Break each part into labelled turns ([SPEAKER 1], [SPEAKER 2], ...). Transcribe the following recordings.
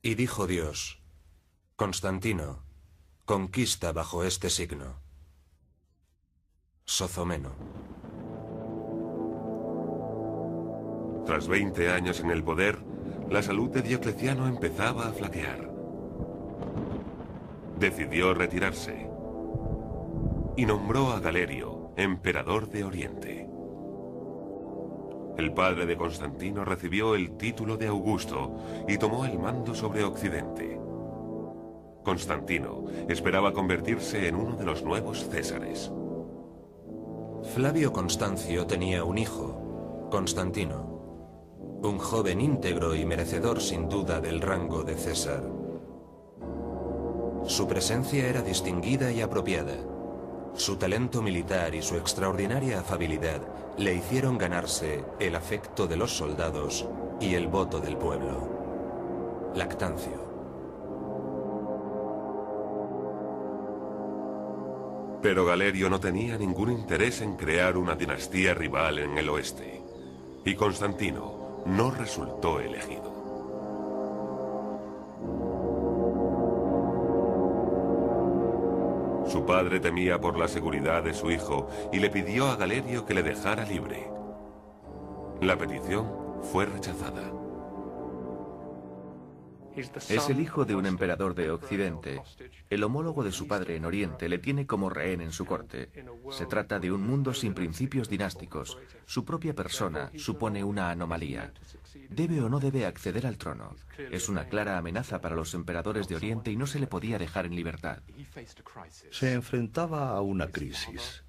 [SPEAKER 1] Y dijo Dios: Constantino, conquista bajo este signo. Sozomeno.
[SPEAKER 2] Tras 20 años en el poder, la salud de Diocleciano empezaba a flaquear. Decidió retirarse y nombró a Galerio emperador de Oriente. El padre de Constantino recibió el título de Augusto y tomó el mando sobre Occidente. Constantino esperaba convertirse en uno de los nuevos Césares.
[SPEAKER 1] Flavio Constancio tenía un hijo, Constantino, un joven íntegro y merecedor sin duda del rango de César. Su presencia era distinguida y apropiada. Su talento militar y su extraordinaria afabilidad le hicieron ganarse el afecto de los soldados y el voto del pueblo. Lactancio.
[SPEAKER 2] Pero Galerio no tenía ningún interés en crear una dinastía rival en el oeste, y Constantino no resultó elegido. Su padre temía por la seguridad de su hijo y le pidió a Galerio que le dejara libre. La petición fue rechazada.
[SPEAKER 3] Es el hijo de un emperador de Occidente. El homólogo de su padre en Oriente le tiene como rehén en su corte. Se trata de un mundo sin principios dinásticos. Su propia persona supone una anomalía. ¿Debe o no debe acceder al trono? Es una clara amenaza para los emperadores de Oriente y no se le podía dejar en libertad.
[SPEAKER 4] Se enfrentaba a una crisis.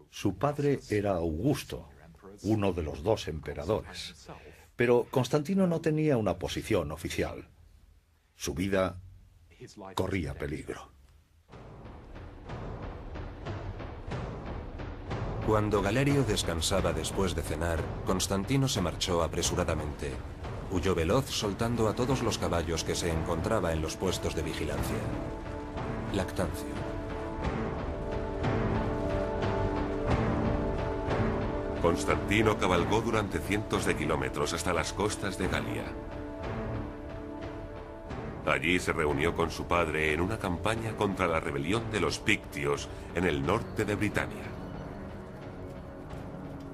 [SPEAKER 4] Su padre era Augusto, uno de los dos emperadores. Pero Constantino no tenía una posición oficial. Su vida corría peligro.
[SPEAKER 1] Cuando Galerio descansaba después de cenar, Constantino se marchó apresuradamente. Huyó veloz soltando a todos los caballos que se encontraba en los puestos de vigilancia. Lactancio.
[SPEAKER 2] Constantino cabalgó durante cientos de kilómetros hasta las costas de Galia. Allí se reunió con su padre en una campaña contra la rebelión de los Pictios en el norte de Britania.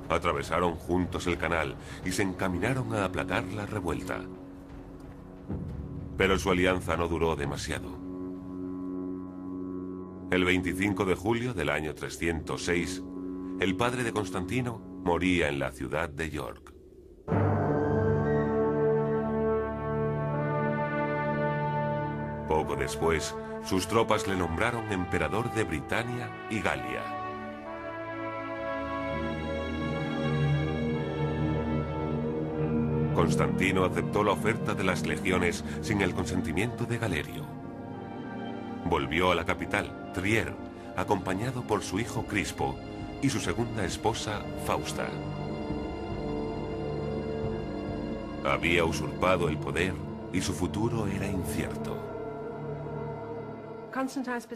[SPEAKER 2] Atravesaron juntos el canal y se encaminaron a aplacar la revuelta. Pero su alianza no duró demasiado. El 25 de julio del año 306, el padre de Constantino moría en la ciudad de York. Poco después, sus tropas le nombraron emperador de Britania y Galia. Constantino aceptó la oferta de las legiones sin el consentimiento de Galerio. Volvió a la capital, Trier, acompañado por su hijo Crispo y su segunda esposa, Fausta. Había usurpado el poder y su futuro era incierto.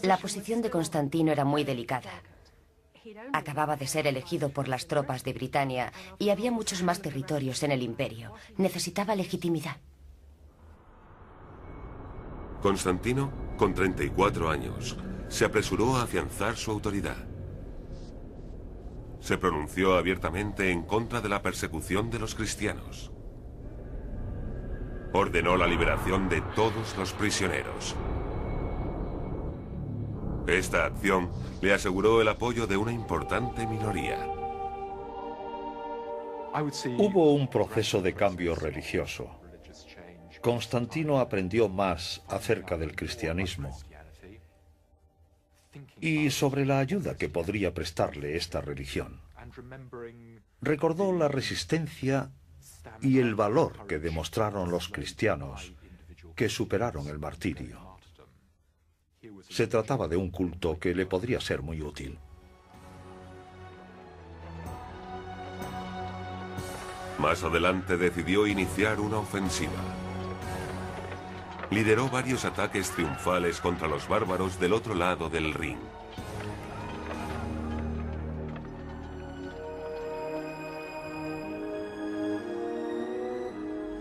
[SPEAKER 5] La posición de Constantino era muy delicada. Acababa de ser elegido por las tropas de Britania y había muchos más territorios en el imperio. Necesitaba legitimidad.
[SPEAKER 2] Constantino, con 34 años, se apresuró a afianzar su autoridad. Se pronunció abiertamente en contra de la persecución de los cristianos. Ordenó la liberación de todos los prisioneros. Esta acción le aseguró el apoyo de una importante minoría.
[SPEAKER 4] Hubo un proceso de cambio religioso. Constantino aprendió más acerca del cristianismo y sobre la ayuda que podría prestarle esta religión. Recordó la resistencia y el valor que demostraron los cristianos que superaron el martirio. Se trataba de un culto que le podría ser muy útil.
[SPEAKER 2] Más adelante decidió iniciar una ofensiva. Lideró varios ataques triunfales contra los bárbaros del otro lado del Rin.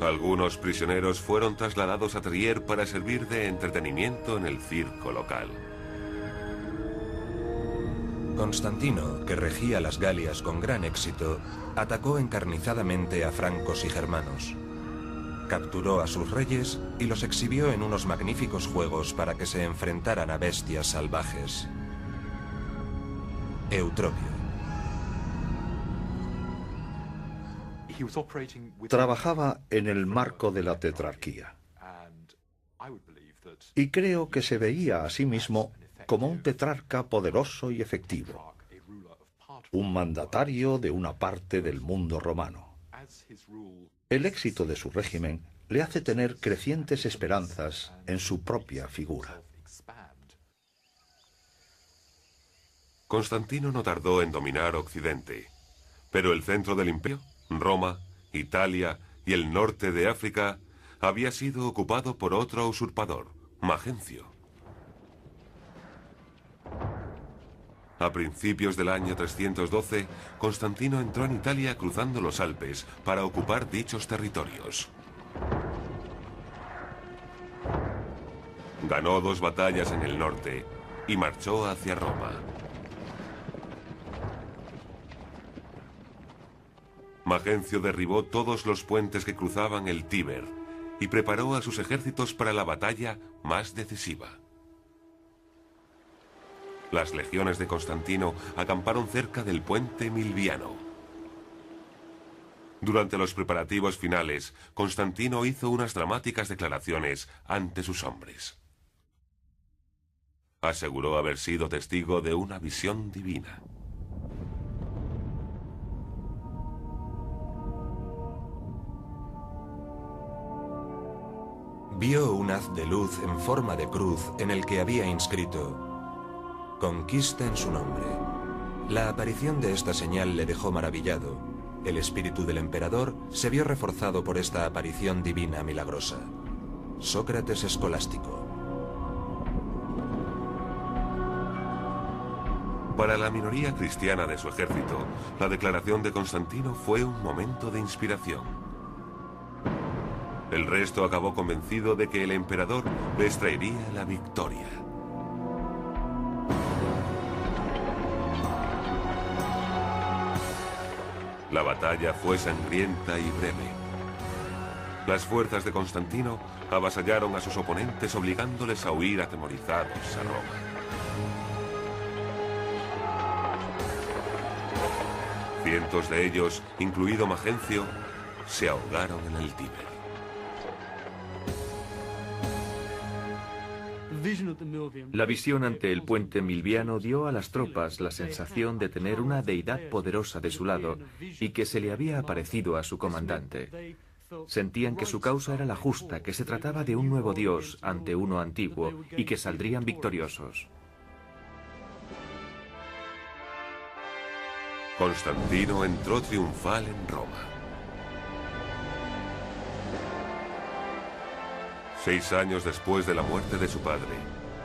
[SPEAKER 2] Algunos prisioneros fueron trasladados a Trier para servir de entretenimiento en el circo local.
[SPEAKER 1] Constantino, que regía las Galias con gran éxito, atacó encarnizadamente a francos y germanos. Capturó a sus reyes y los exhibió en unos magníficos juegos para que se enfrentaran a bestias salvajes. Eutropio.
[SPEAKER 4] Trabajaba en el marco de la tetrarquía. Y creo que se veía a sí mismo como un tetrarca poderoso y efectivo, un mandatario de una parte del mundo romano. El éxito de su régimen le hace tener crecientes esperanzas en su propia figura.
[SPEAKER 2] Constantino no tardó en dominar Occidente, pero el centro del imperio, Roma, Italia y el norte de África, había sido ocupado por otro usurpador, Magencio. A principios del año 312, Constantino entró en Italia cruzando los Alpes para ocupar dichos territorios. Ganó 2 batallas en el norte y marchó hacia Roma. Magencio derribó todos los puentes que cruzaban el Tíber y preparó a sus ejércitos para la batalla más decisiva. Las legiones de Constantino acamparon cerca del puente Milviano. Durante los preparativos finales, Constantino hizo unas dramáticas declaraciones ante sus hombres. Aseguró haber sido testigo de una visión divina.
[SPEAKER 1] Vio un haz de luz en forma de cruz en el que había inscrito: Conquista en su nombre. La aparición de esta señal le dejó maravillado. El espíritu del emperador se vio reforzado por esta aparición divina milagrosa. Sócrates escolástico.
[SPEAKER 2] Para la minoría cristiana de su ejército, la declaración de Constantino fue un momento de inspiración. El resto acabó convencido de que el emperador les traería la victoria. La batalla fue sangrienta y breve. Las fuerzas de Constantino avasallaron a sus oponentes obligándoles a huir atemorizados a Roma. Cientos de ellos, incluido Magencio, se ahogaron en el Tíber.
[SPEAKER 3] La visión ante el puente Milviano dio a las tropas la sensación de tener una deidad poderosa de su lado y que se le había aparecido a su comandante. Sentían que su causa era la justa, que se trataba de un nuevo dios ante uno antiguo y que saldrían victoriosos.
[SPEAKER 2] Constantino entró triunfal en Roma. 6 años después de la muerte de su padre,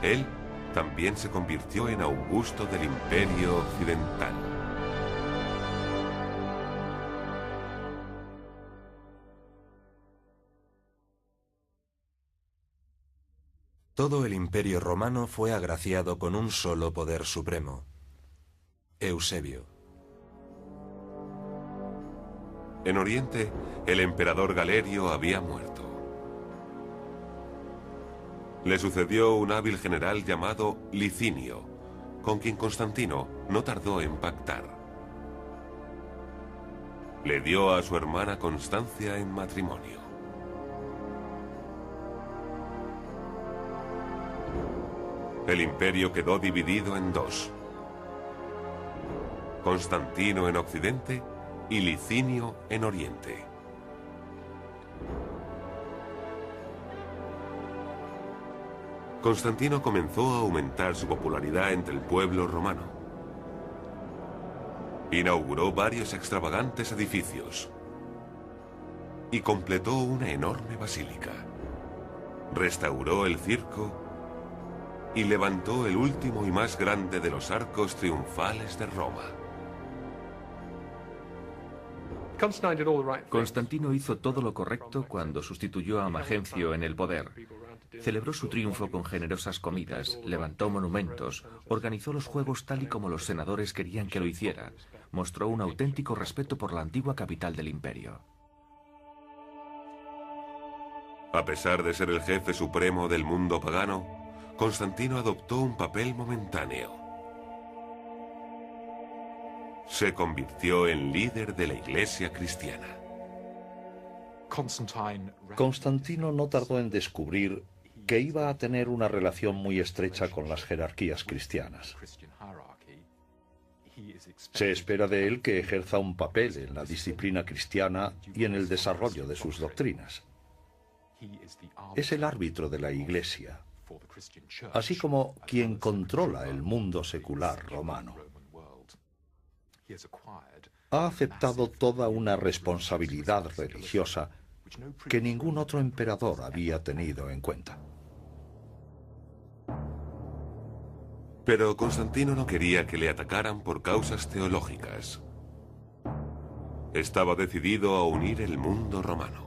[SPEAKER 2] él también se convirtió en Augusto del Imperio Occidental.
[SPEAKER 1] Todo el Imperio romano fue agraciado con un solo poder supremo: Eusebio.
[SPEAKER 2] En Oriente, el emperador Galerio había muerto. Le sucedió un hábil general llamado Licinio, con quien Constantino no tardó en pactar. Le dio a su hermana Constancia en matrimonio. El imperio quedó dividido en 2. Constantino en Occidente y Licinio en Oriente. Constantino comenzó a aumentar su popularidad entre el pueblo romano. Inauguró varios extravagantes edificios y completó una enorme basílica. Restauró el circo y levantó el último y más grande de los arcos triunfales de Roma.
[SPEAKER 3] Constantino hizo todo lo correcto cuando sustituyó a Magencio en el poder. Celebró su triunfo con generosas comidas, levantó monumentos, organizó los juegos tal y como los senadores querían que lo hiciera, mostró un auténtico respeto por la antigua capital del imperio.
[SPEAKER 2] A pesar de ser el jefe supremo del mundo pagano, Constantino adoptó un papel momentáneo. Se convirtió en líder de la Iglesia cristiana.
[SPEAKER 4] Constantino no tardó en descubrir que iba a tener una relación muy estrecha con las jerarquías cristianas. Se espera de él que ejerza un papel en la disciplina cristiana y en el desarrollo de sus doctrinas. Es el árbitro de la Iglesia, así como quien controla el mundo secular romano. Ha aceptado toda una responsabilidad religiosa que ningún otro emperador había tenido en cuenta.
[SPEAKER 2] Pero Constantino no quería que le atacaran por causas teológicas. Estaba decidido a unir el mundo romano.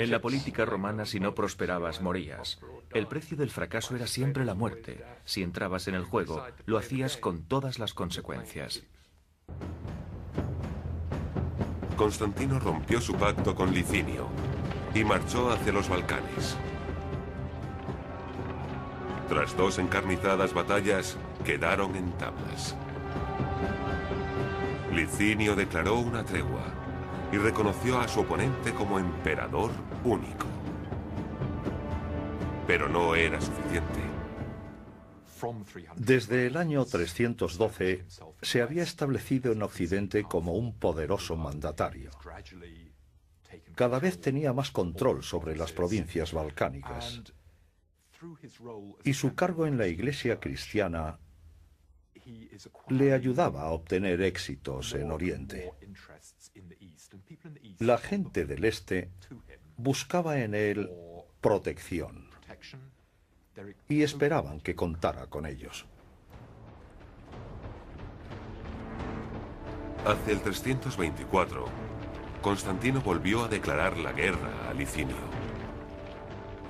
[SPEAKER 3] En la política romana, si no prosperabas, morías. El precio del fracaso era siempre la muerte. Si entrabas en el juego, lo hacías con todas las consecuencias.
[SPEAKER 2] Constantino rompió su pacto con Licinio y marchó hacia los Balcanes. Tras 2 encarnizadas batallas, quedaron en tablas. Licinio declaró una tregua y reconoció a su oponente como emperador único. Pero no era suficiente.
[SPEAKER 4] Desde el año 312 se había establecido en Occidente como un poderoso mandatario. Cada vez tenía más control sobre las provincias balcánicas. Y su cargo en la Iglesia cristiana le ayudaba a obtener éxitos en Oriente. La gente del Este buscaba en él protección y esperaban que contara con ellos.
[SPEAKER 2] Hacia el 324, Constantino volvió a declarar la guerra a Licinio.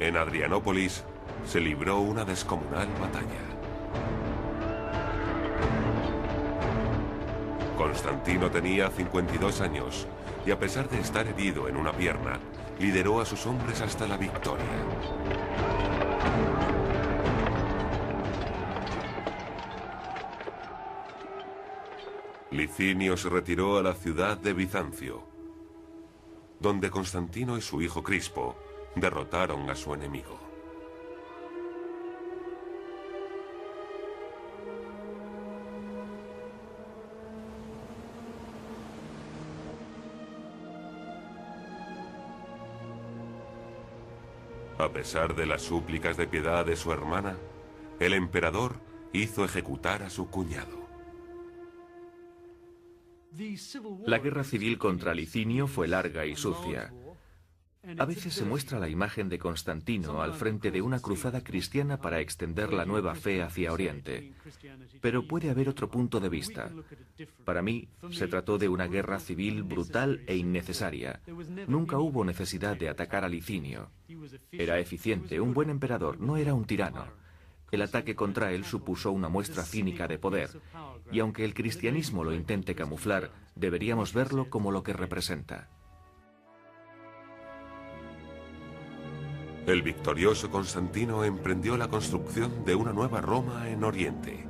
[SPEAKER 2] En Adrianópolis se libró una descomunal batalla. Constantino tenía 52 años y a pesar de estar herido en una pierna, lideró a sus hombres hasta la victoria. Licinio se retiró a la ciudad de Bizancio, donde Constantino y su hijo Crispo derrotaron a su enemigo. A pesar de las súplicas de piedad de su hermana, el emperador hizo ejecutar a su cuñado.
[SPEAKER 3] La guerra civil contra Licinio fue larga y sucia. A veces se muestra la imagen de Constantino al frente de una cruzada cristiana para extender la nueva fe hacia Oriente. Pero puede haber otro punto de vista. Para mí, se trató de una guerra civil brutal e innecesaria. Nunca hubo necesidad de atacar a Licinio. Era eficiente, un buen emperador, no era un tirano. El ataque contra él supuso una muestra cínica de poder, y aunque el cristianismo lo intente camuflar, deberíamos verlo como lo que representa.
[SPEAKER 2] El victorioso Constantino emprendió la construcción de una nueva Roma en Oriente.